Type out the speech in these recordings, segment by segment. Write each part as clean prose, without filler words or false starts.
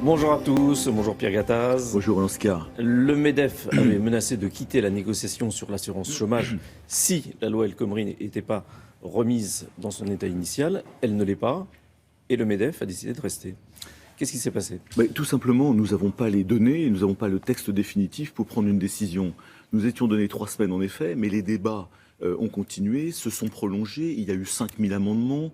Bonjour à tous, bonjour Pierre Gattaz. Bonjour Oscar. Le MEDEF avait menacé de quitter la négociation sur l'assurance chômage si la loi El Khomri n'était pas remise dans son état initial. Elle ne l'est pas et le MEDEF a décidé de rester. Qu'est-ce qui s'est passé ? Tout simplement, nous n'avons pas les données, nous n'avons pas le texte définitif pour prendre une décision. Nous étions donnés 3 semaines en effet, mais les débats ont continué, se sont prolongés, il y a eu 5000 amendements.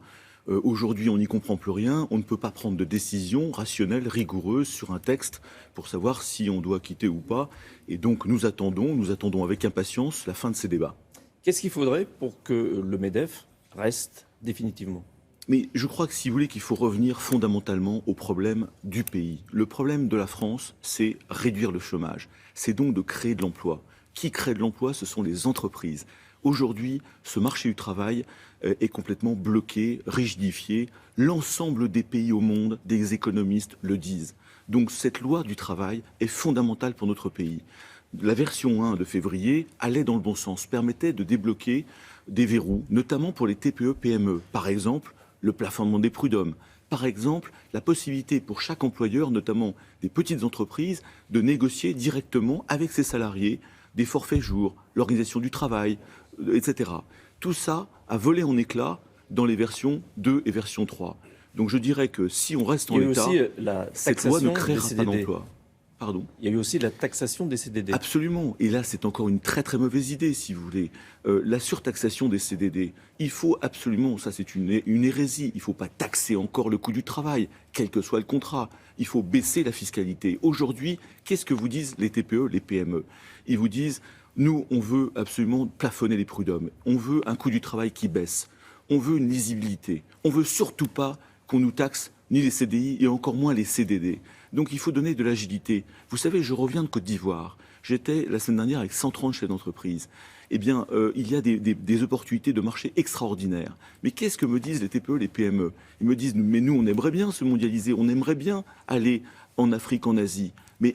Aujourd'hui, on n'y comprend plus rien. On ne peut pas prendre de décision rationnelle, rigoureuse sur un texte pour savoir si on doit quitter ou pas. Et donc, nous attendons avec impatience la fin de ces débats. Qu'est-ce qu'il faudrait pour que le MEDEF reste définitivement ? Mais je crois que si vous voulez qu'il faut revenir fondamentalement au problème du pays. Le problème de la France, c'est réduire le chômage. C'est donc de créer de l'emploi. Qui crée de l'emploi ? Ce sont les entreprises. Aujourd'hui, ce marché du travail est complètement bloqué, rigidifié. L'ensemble des pays au monde, des économistes le disent. Donc cette loi du travail est fondamentale pour notre pays. La version 1 de février allait dans le bon sens, permettait de débloquer des verrous, notamment pour les TPE-PME. Par exemple, le plafonnement des prud'hommes. Par exemple, la possibilité pour chaque employeur, notamment des petites entreprises, de négocier directement avec ses salariés des forfaits jours, l'organisation du travail, etc. Tout ça a volé en éclats dans les versions 2 et version 3. Donc je dirais que si on reste en l'état, cette loi ne créera pas d'emploi. Pardon. Il y a eu aussi la taxation des CDD. Absolument. Et là, c'est encore une très très mauvaise idée, si vous voulez. La surtaxation des CDD. Il faut absolument, ça c'est une hérésie, il ne faut pas taxer encore le coût du travail, quel que soit le contrat. Il faut baisser la fiscalité. Aujourd'hui, qu'est-ce que vous disent les TPE, les PME ? Ils vous disent, nous, on veut absolument plafonner les prud'hommes. On veut un coût du travail qui baisse. On veut une lisibilité. On ne veut surtout pas qu'on nous taxe ni les CDI et encore moins les CDD. Donc il faut donner de l'agilité. Vous savez, je reviens de Côte d'Ivoire. J'étais la semaine dernière avec 130 chefs d'entreprise. Eh bien, il y a des opportunités de marché extraordinaires. Mais qu'est-ce que me disent les TPE, les PME ? Ils me disent, mais nous, on aimerait bien se mondialiser, on aimerait bien aller en Afrique, en Asie. Mais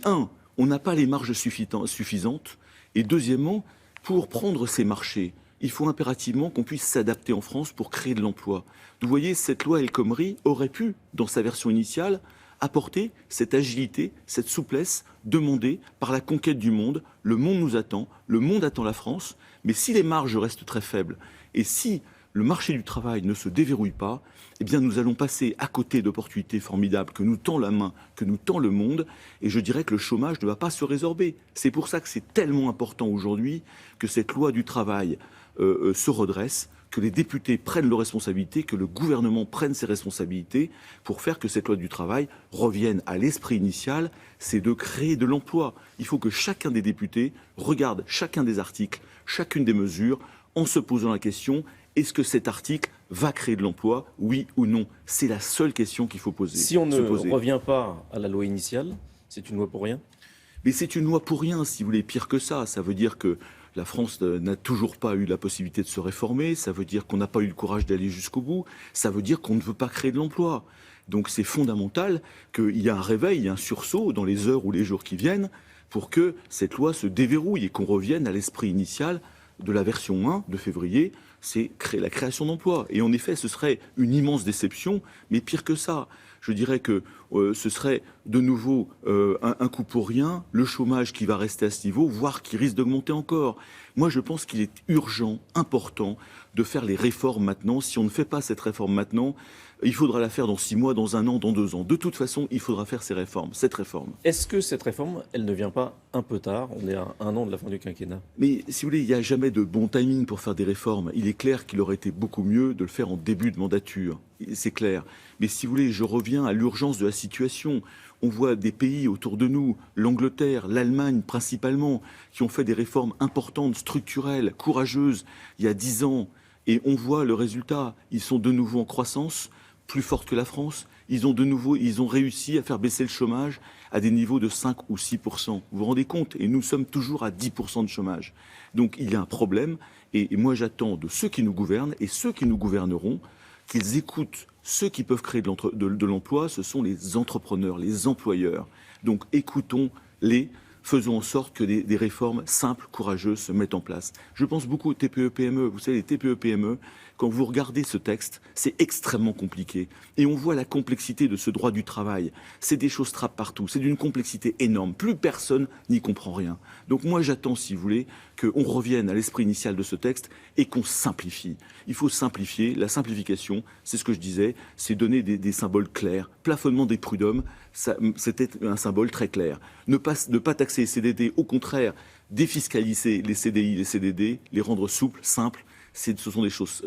on n'a pas les marges suffisantes. Et deuxièmement, pour prendre ces marchés, il faut impérativement qu'on puisse s'adapter en France pour créer de l'emploi. Vous voyez, cette loi El Khomri aurait pu, dans sa version initiale, apporter cette agilité, cette souplesse demandée par la conquête du monde. Le monde nous attend, le monde attend la France, mais si les marges restent très faibles et si le marché du travail ne se déverrouille pas, eh bien nous allons passer à côté d'opportunités formidables que nous tend la main, que nous tend le monde, et je dirais que le chômage ne va pas se résorber. C'est pour ça que c'est tellement important aujourd'hui que cette loi du travail se redresse, que les députés prennent leurs responsabilités, que le gouvernement prenne ses responsabilités pour faire que cette loi du travail revienne à l'esprit initial, c'est de créer de l'emploi. Il faut que chacun des députés regarde chacun des articles, chacune des mesures, en se posant la question, est-ce que cet article va créer de l'emploi, oui ou non ? C'est la seule question qu'il faut poser. Si on ne revient pas à la loi initiale, c'est une loi pour rien ? Mais c'est une loi pour rien, si vous voulez, pire que ça. Ça veut dire que la France n'a toujours pas eu la possibilité de se réformer, ça veut dire qu'on n'a pas eu le courage d'aller jusqu'au bout, ça veut dire qu'on ne veut pas créer de l'emploi. Donc c'est fondamental qu'il y ait un réveil, il y ait un sursaut dans les heures ou les jours qui viennent pour que cette loi se déverrouille et qu'on revienne à l'esprit initial de la version 1 de février, c'est la création d'emplois. Et en effet, ce serait une immense déception, mais pire que ça. Je dirais que ce serait de nouveau un coup pour rien, le chômage qui va rester à ce niveau, voire qui risque d'augmenter encore. Moi, je pense qu'il est urgent, important, de faire les réformes maintenant. Si on ne fait pas cette réforme maintenant, il faudra la faire dans 6 mois, dans 1 an, dans 2 ans. De toute façon, il faudra faire cette réforme. Est-ce que cette réforme, elle ne vient pas un peu tard ? On est à 1 an de la fin du quinquennat. Mais si vous voulez, il n'y a jamais de bon timing pour faire des réformes. Il est clair qu'il aurait été beaucoup mieux de le faire en début de mandature. C'est clair. Mais si vous voulez, je reviens à l'urgence de la situation. On voit des pays autour de nous, l'Angleterre, l'Allemagne principalement, qui ont fait des réformes importantes, structurelles, courageuses, il y a 10 ans. Et on voit le résultat. Ils sont de nouveau en croissance, plus forte que la France. Ils ont réussi à faire baisser le chômage à des niveaux de 5 ou 6%. Vous vous rendez compte ? Et nous sommes toujours à 10% de chômage. Donc il y a un problème. Et moi j'attends de ceux qui nous gouvernent et ceux qui nous gouverneront qu'ils écoutent ceux qui peuvent créer de l'emploi. Ce sont les entrepreneurs, les employeurs. Donc écoutons-les. faisons en sorte que des réformes simples, courageuses se mettent en place. Je pense beaucoup aux TPE-PME. Vous savez, les TPE-PME, quand vous regardez ce texte, c'est extrêmement compliqué. Et on voit la complexité de ce droit du travail. C'est des choses trappes partout. C'est d'une complexité énorme. Plus personne n'y comprend rien. Donc moi, j'attends, si vous voulez, qu'on revienne à l'esprit initial de ce texte et qu'on simplifie. Il faut simplifier. La simplification, c'est ce que je disais, c'est donner des symboles clairs. Plafonnement des prud'hommes, c'était un symbole très clair. Ne pas taxer les CDD, au contraire, défiscaliser les CDI, les CDD, les rendre souples, simples, ce sont des choses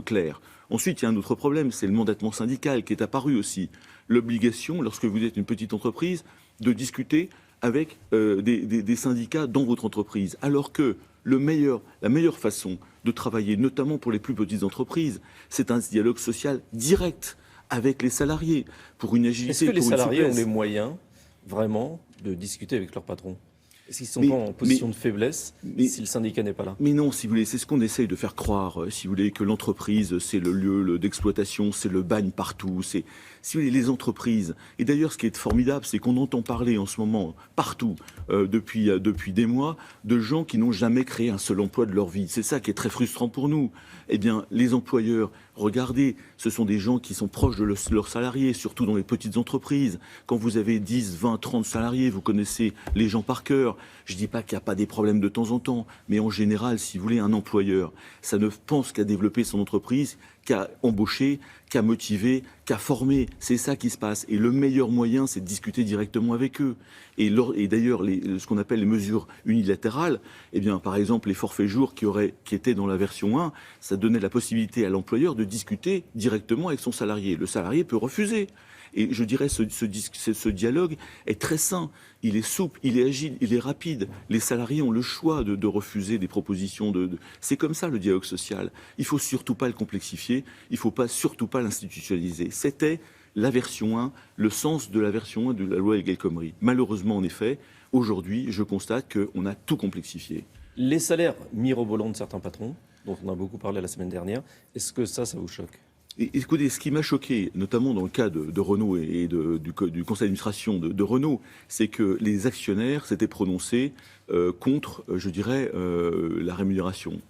claires. Ensuite, il y a un autre problème, c'est le mandatement syndical qui est apparu aussi. L'obligation, lorsque vous êtes une petite entreprise, de discuter avec des syndicats dans votre entreprise. Alors que la meilleure façon de travailler, notamment pour les plus petites entreprises, c'est un dialogue social direct avec les salariés, pour une agilité. Est-ce que les salariés ont les moyens, vraiment, de discuter avec leur patron ? Est-ce qu'ils ne sont pas en position de faiblesse si le syndicat n'est pas là ? Mais non, si vous voulez, c'est ce qu'on essaye de faire croire, si vous voulez, que l'entreprise, c'est le lieu d'exploitation, c'est le bagne partout, c'est, si vous voulez, les entreprises. Et d'ailleurs, ce qui est formidable, c'est qu'on entend parler en ce moment, partout, depuis des mois, de gens qui n'ont jamais créé un seul emploi de leur vie. C'est ça qui est très frustrant pour nous. Eh bien, les employeurs, regardez, ce sont des gens qui sont proches de leurs salariés, surtout dans les petites entreprises. Quand vous avez 10, 20, 30 salariés, vous connaissez les gens par cœur. Je ne dis pas qu'il n'y a pas des problèmes de temps en temps, mais en général, si vous voulez, un employeur, ça ne pense qu'à développer son entreprise, qu'à embaucher, qu'à motiver, qu'à former. C'est ça qui se passe. Et le meilleur moyen, c'est de discuter directement avec eux. Et d'ailleurs, ce qu'on appelle les mesures unilatérales, eh bien, par exemple, les forfaits jours qui étaient dans la version 1, ça donnait la possibilité à l'employeur de discuter directement avec son salarié. Le salarié peut refuser. Et je dirais ce dialogue est très sain, il est souple, il est agile, il est rapide. Les salariés ont le choix de refuser des propositions. C'est comme ça le dialogue social. Il ne faut surtout pas le complexifier, il ne faut surtout pas l'institutionnaliser. C'était la version 1, le sens de la version 1 de la loi El Khomri. Malheureusement, en effet, aujourd'hui, je constate qu'on a tout complexifié. Les salaires mirobolants de certains patrons, dont on a beaucoup parlé la semaine dernière, est-ce que ça vous choque ? Écoutez, ce qui m'a choqué, notamment dans le cas de Renault et du conseil d'administration de Renault, c'est que les actionnaires s'étaient prononcés contre, je dirais, la rémunération.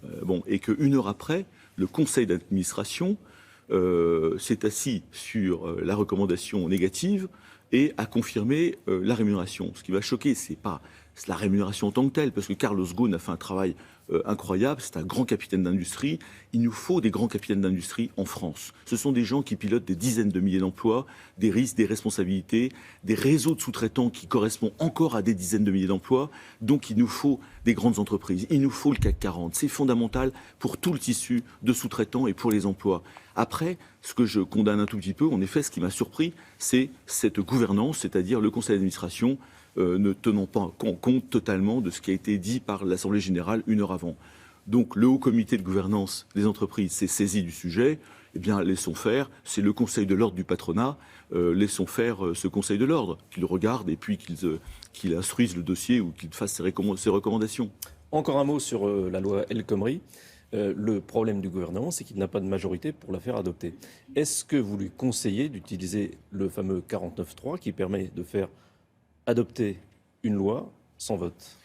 Et qu'une heure après, le conseil d'administration s'est assis sur la recommandation négative et a confirmé la rémunération. Ce qui m'a choqué, c'est pas la rémunération en tant que telle, parce que Carlos Ghosn a fait un travail incroyable, c'est un grand capitaine d'industrie. Il nous faut des grands capitaines d'industrie en France. Ce sont des gens qui pilotent des dizaines de milliers d'emplois, des risques, des responsabilités, des réseaux de sous-traitants qui correspondent encore à des dizaines de milliers d'emplois. Donc il nous faut des grandes entreprises, il nous faut le CAC 40. C'est fondamental pour tout le tissu de sous-traitants et pour les emplois. Après, ce que je condamne un tout petit peu, en effet, ce qui m'a surpris, c'est cette gouvernance, c'est-à-dire le conseil d'administration ne tenant pas compte totalement de ce qui a été dit par l'Assemblée générale une heure avant. Donc le haut comité de gouvernance des entreprises s'est saisi du sujet. Eh bien, laissons faire. C'est le conseil de l'ordre du patronat. Laissons faire ce conseil de l'ordre, qu'il regarde et puis qu'il instruise le dossier ou qu'il fasse ses recommandations. Encore un mot sur la loi El Khomri. Le problème du gouvernement, c'est qu'il n'a pas de majorité pour la faire adopter. Est-ce que vous lui conseillez d'utiliser le fameux 49.3 qui permet de faire adopter une loi sans vote ?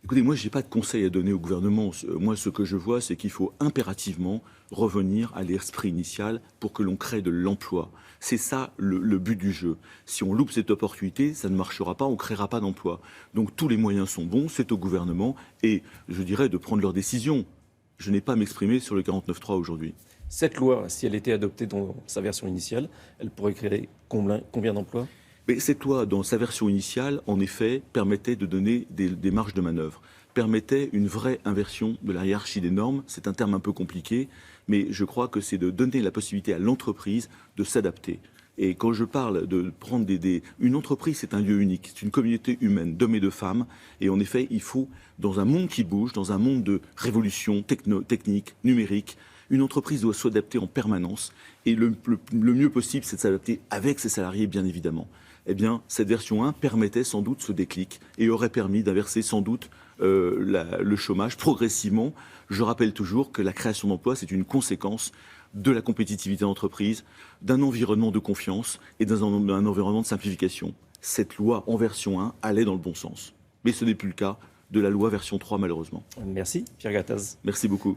Écoutez, moi, je n'ai pas de conseil à donner au gouvernement. Moi, ce que je vois, c'est qu'il faut impérativement revenir à l'esprit initial pour que l'on crée de l'emploi. C'est ça le but du jeu. Si on loupe cette opportunité, ça ne marchera pas, on ne créera pas d'emploi. Donc tous les moyens sont bons, c'est au gouvernement et, je dirais, de prendre leurs décisions. Je n'ai pas à m'exprimer sur le 49.3 aujourd'hui. Cette loi, si elle était adoptée dans sa version initiale, elle pourrait créer combien d'emplois ? Mais cette loi, dans sa version initiale, en effet, permettait de donner des marges de manœuvre, permettait une vraie inversion de la hiérarchie des normes. C'est un terme un peu compliqué, mais je crois que c'est de donner la possibilité à l'entreprise de s'adapter. Et quand je parle de prendre une entreprise, c'est un lieu unique, c'est une communauté humaine, d'hommes et de femmes. Et en effet, il faut, dans un monde qui bouge, dans un monde de révolution technique, numérique, une entreprise doit s'adapter en permanence. Et le mieux possible, c'est de s'adapter avec ses salariés, bien évidemment. Eh bien, cette version 1 permettait sans doute ce déclic et aurait permis d'inverser sans doute le chômage progressivement. Je rappelle toujours que la création d'emplois, c'est une conséquence de la compétitivité d'entreprise, d'un environnement de confiance et d'un environnement de simplification. Cette loi en version 1 allait dans le bon sens. Mais ce n'est plus le cas de la loi version 3, malheureusement. Merci, Pierre Gattaz. Merci beaucoup.